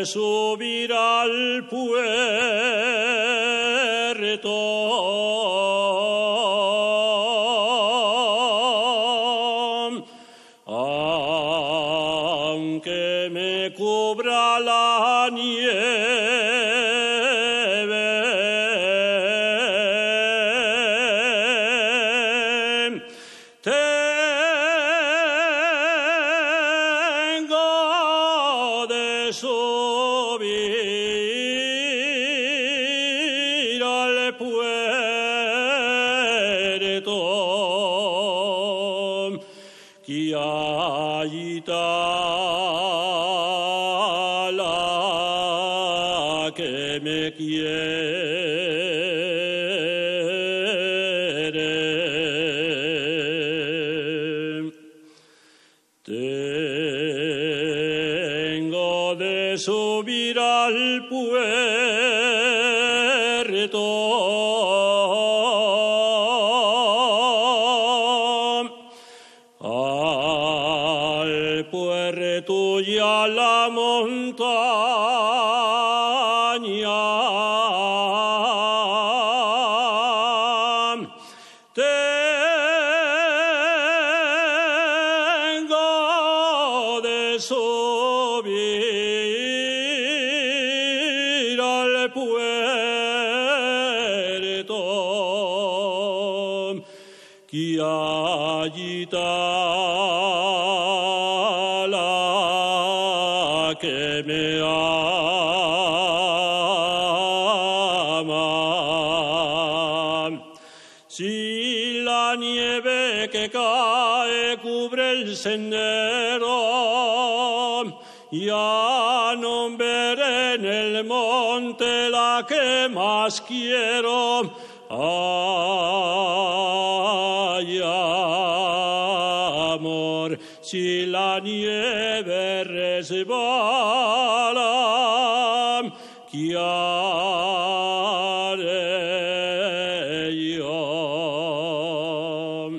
de subir al puerto, aunque me cubra la nieve, tengo de subir al puerto, que allí está la que me quiere. Tengo de subir al puerto y a la montaña. Tengo de subir al puerto, que allí está la que me ama. Si la nieve que cae cubre el sendero, ya no veré en el monte la que más quiero. Ay, amor, si la nieve resbala, ¿qué haré yo?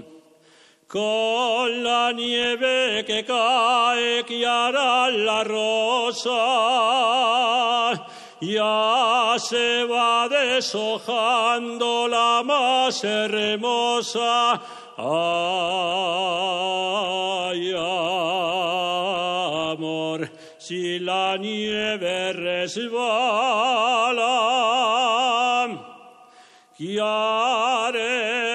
Con la nieve que cae, ¿qué hará la rosa? Ya se va deshojando la más hermosa. Ay, amor, si la nieve resbala, ¿qué haré